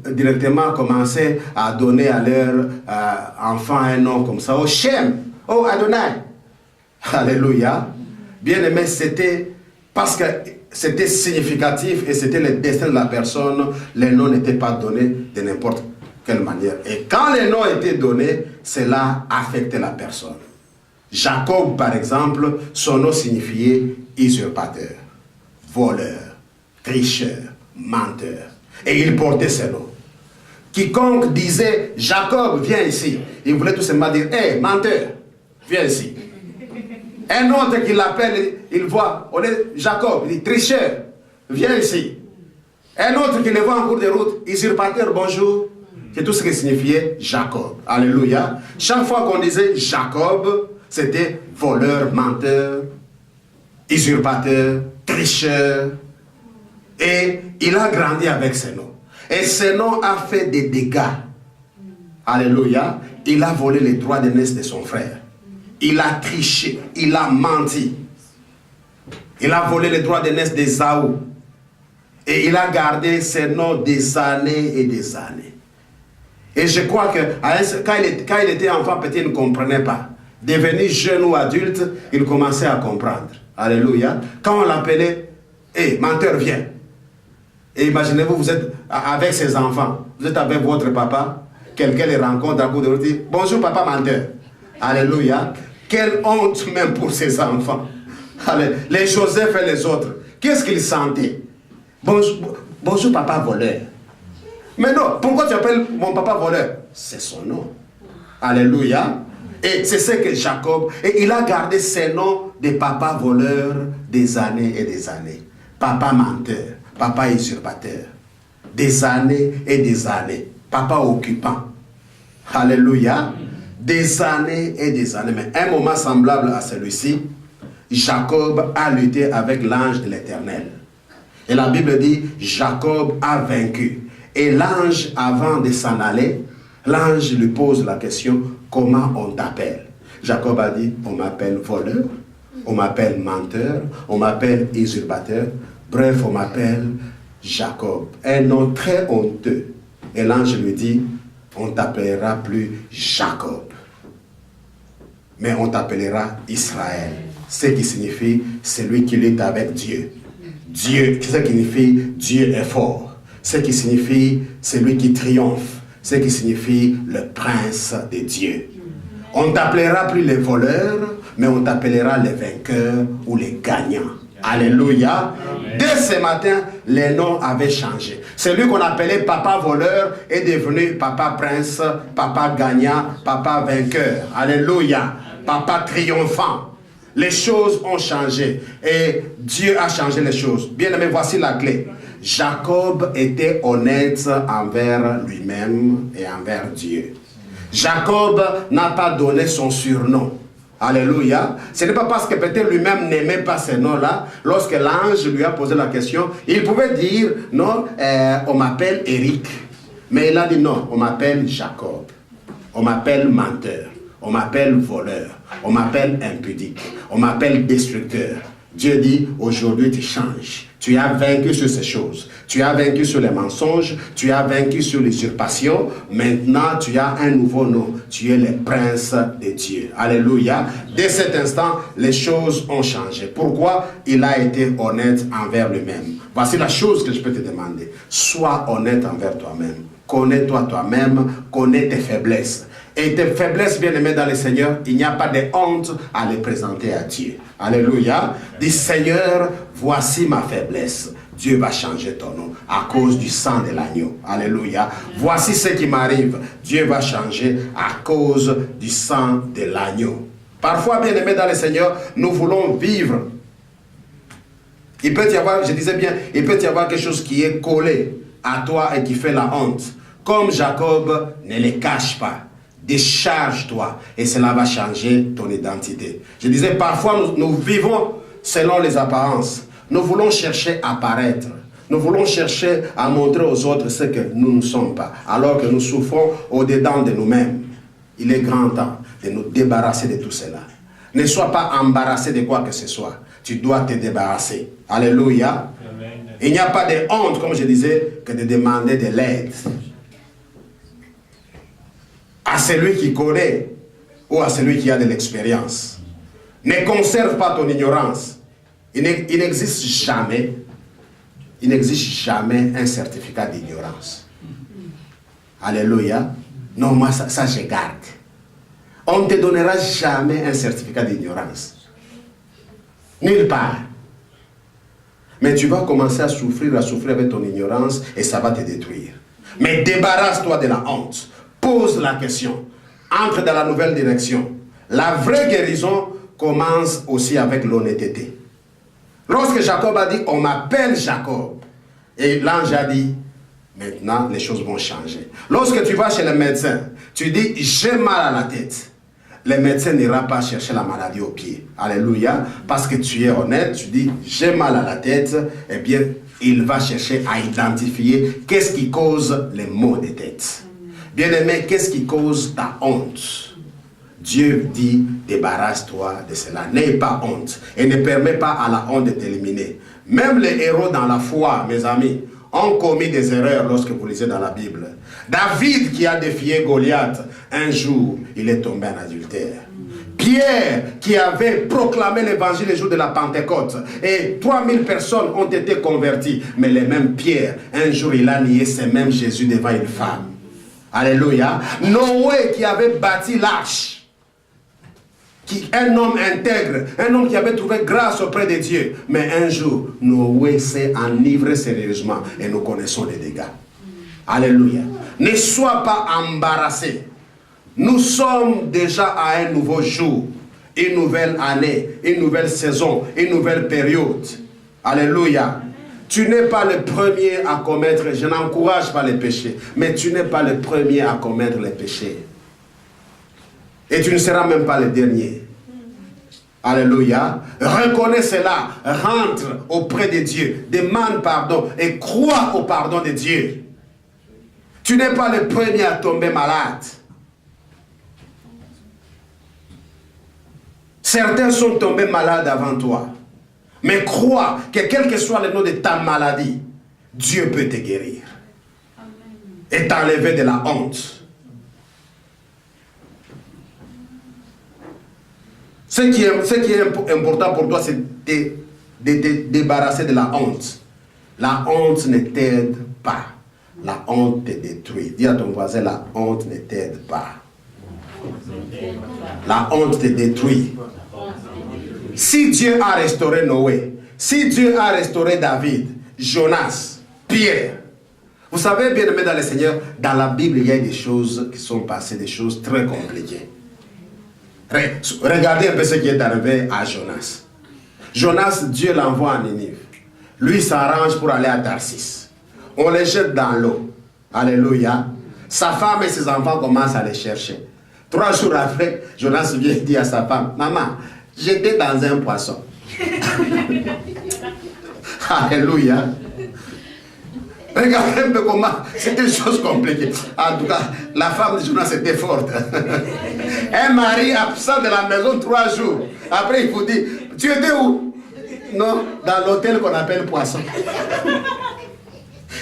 directement commencer à donner à leur enfant un nom comme ça. Oh Shem, oh Adonai. Alléluia. Bien aimé, c'était parce que c'était significatif et c'était le destin de la personne. Les noms n'étaient pas donnés de n'importe quelle manière. Et quand les noms étaient donnés, cela affectait la personne. Jacob, par exemple, son nom signifiait usurpateur, voleur, tricheur, menteur. Et il portait ce nom. Quiconque disait Jacob, viens ici, il voulait tout simplement dire hé, menteur, viens ici. Un autre qui l'appelle, il voit, on est Jacob, il dit tricheur, viens ici. Un autre qui le voit en cours de route, usurpateur, bonjour. C'est tout ce qui signifiait Jacob. Alléluia. Chaque fois qu'on disait Jacob, c'était voleur, menteur, usurpateur, tricheur. Et il a grandi avec ce nom. Et ce nom a fait des dégâts. Alléluia. Il a volé les droits d'aînesse de son frère. Il a triché. Il a menti. Il a volé les droits d'aînesse d'Ésaü. Et il a gardé ce nom des années et des années. Et je crois que quand il était enfant, peut-être il ne comprenait pas. Devenu jeune ou adulte, il commençait à comprendre. Alléluia. Quand on l'appelait, hé, menteur, viens. Et imaginez-vous, vous êtes avec ses enfants. Vous êtes avec votre papa. Quelqu'un les rencontre à coup de route, dit bonjour papa menteur. Alléluia. Quelle honte même pour ses enfants. Allez, les Joseph et les autres. Qu'est-ce qu'ils sentaient? Bonjour papa voleur. Mais non, pourquoi tu appelles mon papa voleur? C'est son nom. Alléluia. Et c'est ce que Jacob, et il a gardé ce nom de papa voleur des années et des années. Papa menteur, papa usurpateur. Des années et des années. Papa occupant. Alléluia. Des années et des années. Mais un moment semblable à celui-ci, Jacob a lutté avec l'ange de l'Éternel. Et la Bible dit, Jacob a vaincu. Et l'ange, avant de s'en aller, l'ange lui pose la question, comment on t'appelle? Jacob a dit, on m'appelle voleur, on m'appelle menteur, on m'appelle usurpateur, bref, on m'appelle Jacob. Un nom très honteux. Et l'ange lui dit, on t'appellera plus Jacob, mais on t'appellera Israël. Ce qui signifie celui qui lutte avec Dieu. Dieu, ce qui signifie Dieu est fort. Ce qui signifie celui qui triomphe. Ce qui signifie le prince de Dieu. On ne t'appellera plus les voleurs, mais on t'appellera les vainqueurs ou les gagnants. Alléluia. Amen. Dès ce matin, les noms avaient changé. Celui qu'on appelait papa voleur est devenu papa prince, papa gagnant, papa vainqueur. Alléluia. Papa triomphant. Les choses ont changé et Dieu a changé les choses. Bien aimé, voici la clé. Jacob était honnête envers lui-même et envers Dieu. Jacob n'a pas donné son surnom. Alléluia. Ce n'est pas parce que peut-être lui-même n'aimait pas ce nom-là. Lorsque l'ange lui a posé la question, il pouvait dire, non, on m'appelle Eric. Mais il a dit non, on m'appelle Jacob. On m'appelle menteur. On m'appelle voleur. On m'appelle impudique. On m'appelle destructeur. Dieu dit, aujourd'hui tu changes. Tu as vaincu sur ces choses. Tu as vaincu sur les mensonges. Tu as vaincu sur l'usurpation. Maintenant, tu as un nouveau nom. Tu es le prince de Dieu. Alléluia. Dès cet instant, les choses ont changé. Pourquoi? Il a été honnête envers lui-même. Voici la chose que je peux te demander. Sois honnête envers toi-même. Connais-toi toi-même. Connais tes faiblesses. Et tes faiblesses, bien-aimés dans le Seigneur, il n'y a pas de honte à les présenter à Dieu. Alléluia. Dis, Seigneur, voici ma faiblesse. Dieu va changer ton nom à cause du sang de l'agneau. Alléluia. Voici ce qui m'arrive. Dieu va changer à cause du sang de l'agneau. Parfois, bien-aimés dans le Seigneur, nous voulons vivre. Il peut y avoir, je disais bien, il peut y avoir quelque chose qui est collé à toi et qui fait la honte. Comme Jacob, ne les cache pas. Décharge-toi et cela va changer ton identité. Je disais, parfois nous vivons selon les apparences. Nous voulons chercher à paraître. Nous voulons chercher à montrer aux autres ce que nous ne sommes pas, alors que nous souffrons au-dedans de nous-mêmes. Il est grand temps de nous débarrasser de tout cela. Ne sois pas embarrassé de quoi que ce soit. Tu dois te débarrasser. Alléluia. Amen. Il n'y a pas de honte, comme je disais, que de demander de l'aide à celui qui connaît ou à celui qui a de l'expérience. Ne conserve pas ton ignorance. Il n'existe jamais un certificat d'ignorance. Alléluia. Non, moi, ça je garde. On ne te donnera jamais un certificat d'ignorance. Nulle part. Mais tu vas commencer à souffrir avec ton ignorance et ça va te détruire. Mais débarrasse-toi de la honte. Pose la question. Entre dans la nouvelle direction. La vraie guérison commence aussi avec l'honnêteté. Lorsque Jacob a dit, on m'appelle Jacob. Et l'ange a dit, maintenant les choses vont changer. Lorsque tu vas chez le médecin, tu dis, j'ai mal à la tête. Le médecin n'ira pas chercher la maladie au pied. Alléluia. Parce que tu es honnête, tu dis, j'ai mal à la tête. Eh bien, il va chercher à identifier qu'est-ce qui cause les maux de tête. Bien-aimé, qu'est-ce qui cause ta honte? Dieu dit, débarrasse-toi de cela. N'aie pas honte. Et ne permets pas à la honte de t'éliminer. Même les héros dans la foi, mes amis, ont commis des erreurs lorsque vous lisez dans la Bible. David qui a défié Goliath, un jour, il est tombé en adultère. Pierre qui avait proclamé l'évangile le jour de la Pentecôte et 3000 personnes ont été converties. Mais le même Pierre, un jour, il a nié ce même Jésus devant une femme. Alléluia. Noé qui avait bâti l'arche. Un homme intègre, un homme qui avait trouvé grâce auprès de Dieu. Mais un jour, Noé s'est enivré sérieusement et nous connaissons les dégâts. Alléluia. Ne sois pas embarrassé. Nous sommes déjà à un nouveau jour, une nouvelle année, une nouvelle saison, une nouvelle période. Alléluia. Tu n'es pas le premier à commettre, je n'encourage pas les péchés, mais tu n'es pas le premier à commettre les péchés. Et tu ne seras même pas le dernier. Alléluia. Reconnais cela. Rentre auprès de Dieu. Demande pardon et crois au pardon de Dieu. Tu n'es pas le premier à tomber malade. Certains sont tombés malades avant toi. Mais crois que quel que soit le nom de ta maladie, Dieu peut te guérir. Et t'enlever de la honte. Ce qui est important pour toi, c'est de te débarrasser de la honte. La honte ne t'aide pas. La honte te détruit. Dis à ton voisin, la honte ne t'aide pas. La honte te détruit. Si Dieu a restauré Noé, si Dieu a restauré David, Jonas, Pierre, vous savez, bien aimé dans le Seigneur, dans la Bible, il y a des choses qui sont passées, des choses très compliquées. Regardez un peu ce qui est arrivé à Jonas. Jonas, Dieu l'envoie à Ninive. Lui s'arrange pour aller à Tarsis. On les jette dans l'eau. Alléluia. Sa femme et ses enfants commencent à les chercher. 3 jours après, Jonas vient dire à sa femme, maman, j'étais dans un poisson. Alléluia. Regardez un peu comment, c'était une chose compliquée. En tout cas, la femme de Jonas était forte. Un mari absent de la maison 3 jours. Après, il vous dit, tu étais où? Non, dans l'hôtel qu'on appelle Poisson.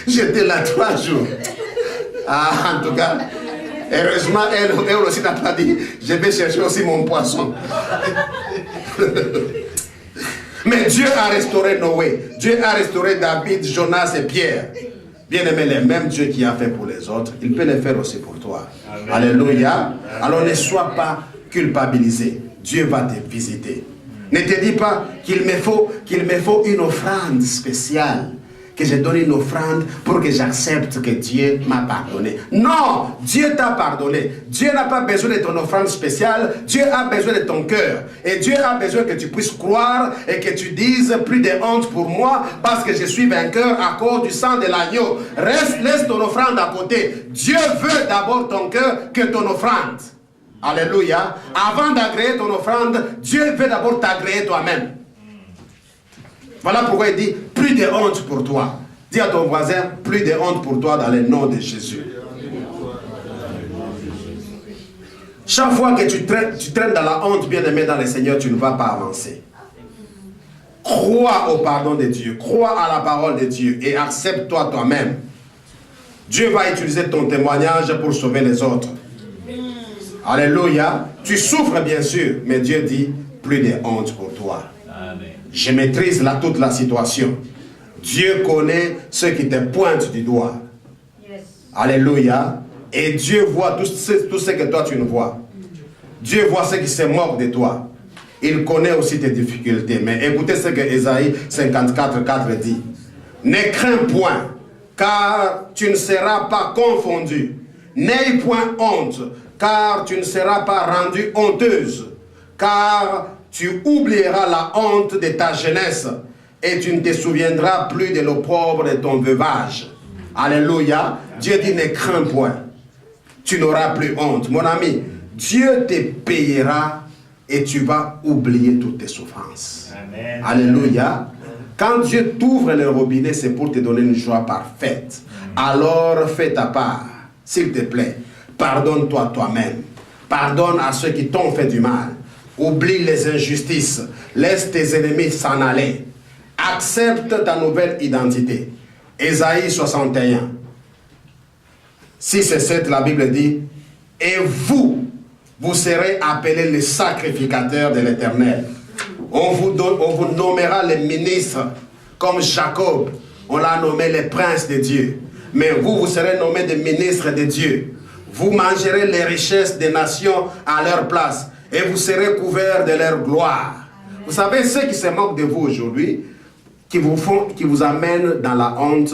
J'étais là 3 jours. Ah, en tout cas, heureusement, elle aussi n'a pas dit, je vais chercher aussi mon poisson. Mais Dieu a restauré Noé. Dieu a restauré David, Jonas et Pierre. Bien-aimé, le même Dieu qui a fait pour les autres, il peut le faire aussi pour toi. Amen. Alléluia. Alors ne sois pas culpabilisé. Dieu va te visiter. Ne te dis pas qu'il me faut une offrande spéciale. Que je donne une offrande pour que j'accepte que Dieu m'a pardonné. Non, Dieu t'a pardonné. Dieu n'a pas besoin de ton offrande spéciale. Dieu a besoin de ton cœur. Et Dieu a besoin que tu puisses croire et que tu dises plus de honte pour moi parce que je suis vainqueur à cause du sang de l'agneau. Laisse ton offrande à côté. Dieu veut d'abord ton cœur que ton offrande. Alléluia. Avant d'agréer ton offrande, Dieu veut d'abord t'agréer toi-même. Voilà pourquoi il dit, plus de honte pour toi. Dis à ton voisin, plus de honte pour toi dans le nom de Jésus. Chaque fois que tu traînes dans la honte, bien-aimé dans le Seigneur, tu ne vas pas avancer. Crois au pardon de Dieu, crois à la parole de Dieu et accepte-toi toi-même. Dieu va utiliser ton témoignage pour sauver les autres. Alléluia. Tu souffres bien sûr, mais Dieu dit, plus de honte pour toi. Amen. Je maîtrise toute la situation. Dieu connaît ceux qui te pointent du doigt. Yes. Alléluia. Et Dieu voit tout ce que toi tu ne vois. Dieu voit ceux qui se moquent de toi. Il connaît aussi tes difficultés. Mais écoutez ce que Ésaïe 54:4 dit. Ne crains point, car tu ne seras pas confondu. N'aie point honte, car tu ne seras pas rendue honteuse. Car tu oublieras la honte de ta jeunesse et tu ne te souviendras plus de l'opprobre de ton veuvage. Alléluia. Dieu dit ne crains point. Tu n'auras plus honte. Mon ami, Dieu te payera et tu vas oublier toutes tes souffrances. Amen. Alléluia. Quand Dieu t'ouvre le robinet, c'est pour te donner une joie parfaite. Alors fais ta part, s'il te plaît. Pardonne-toi toi-même. Pardonne à ceux qui t'ont fait du mal. Oublie les injustices. Laisse tes ennemis s'en aller. Accepte ta nouvelle identité. Ésaïe 61. 6 et 7, la Bible dit, et vous serez appelés les sacrificateurs de l'Éternel. On vous nommera les ministres, comme Jacob, on l'a nommé les princes de Dieu. Mais vous serez nommés des ministres de Dieu. Vous mangerez les richesses des nations à leur place, et vous serez couverts de leur gloire. Vous savez, ceux qui se moquent de vous aujourd'hui, qui vous amènent dans la honte,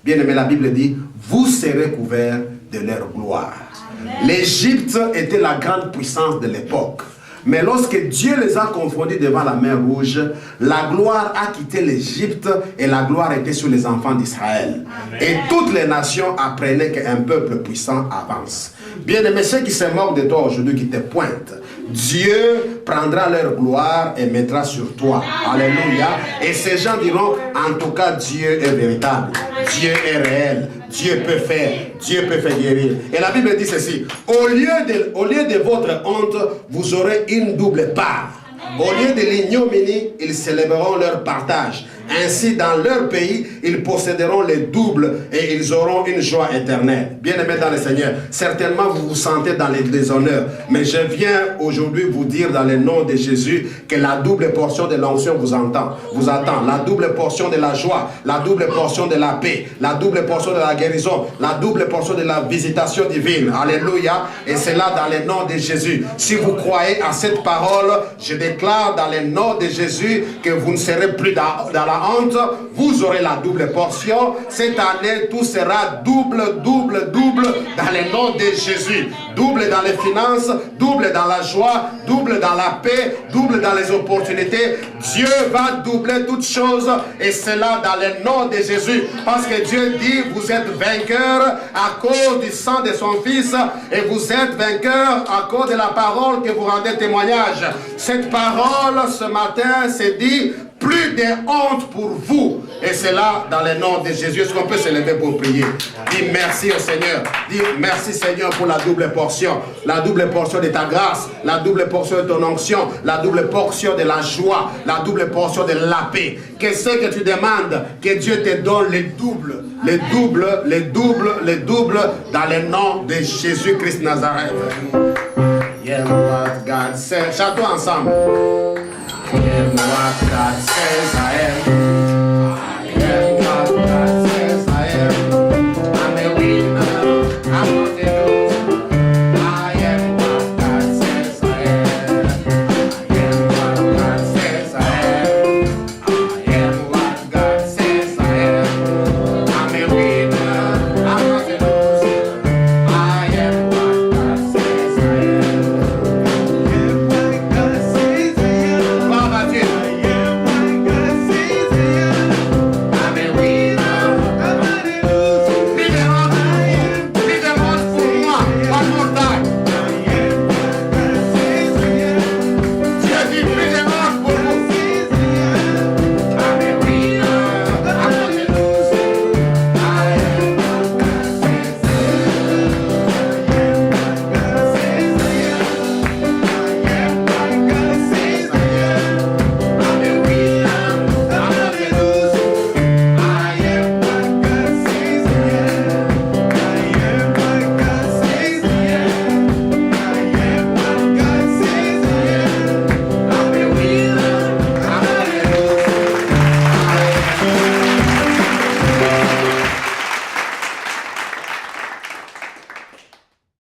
bien aimé, la Bible dit, vous serez couverts de leur gloire. L'Égypte était la grande puissance de l'époque. Mais lorsque Dieu les a confondus devant la mer Rouge, la gloire a quitté l'Égypte et la gloire était sur les enfants d'Israël. Et toutes les nations apprenaient qu'un peuple puissant avance. Bien aimé, ceux qui se moquent de toi aujourd'hui, qui te pointent, Dieu prendra leur gloire et mettra sur toi. Alléluia. Et ces gens diront, en tout cas, Dieu est véritable. Dieu est réel. Dieu peut faire guérir. Et la Bible dit ceci, au lieu de votre honte, vous aurez une double part. Au lieu de l'ignominie, ils célébreront leur partage. Ainsi, dans leur pays, ils posséderont les doubles et ils auront une joie éternelle. Bien-aimés dans le Seigneur, certainement vous vous sentez dans les déshonneurs. Mais je viens aujourd'hui vous dire dans le nom de Jésus que la double portion de l'onction vous attend. La double portion de la joie, la double portion de la paix, la double portion de la guérison, la double portion de la visitation divine. Alléluia. Et c'est là dans le nom de Jésus. Si vous croyez à cette parole, je déclare dans le nom de Jésus que vous ne serez plus dans la honte, vous aurez la double portion. Cette année, tout sera double dans le nom de Jésus. Double dans les finances, double dans la joie, double dans la paix, double dans les opportunités. Dieu va doubler toutes choses et cela dans le nom de Jésus. Parce que Dieu dit, vous êtes vainqueurs à cause du sang de son Fils et vous êtes vainqueurs à cause de la parole que vous rendez témoignage. Cette parole ce matin s'est dit, plus de honte pour vous. Et c'est là, dans le nom de Jésus. Est-ce qu'on peut se lever pour prier? Dis merci au Seigneur. Dis merci Seigneur pour la double portion. La double portion de ta grâce. La double portion de ton onction. La double portion de la joie. La double portion de la paix. Qu'est-ce que tu demandes? Que Dieu te donne les doubles. Les doubles dans le nom de Jésus-Christ Nazareth. Yeah, what God said. Chantons ensemble. I am what God says I am.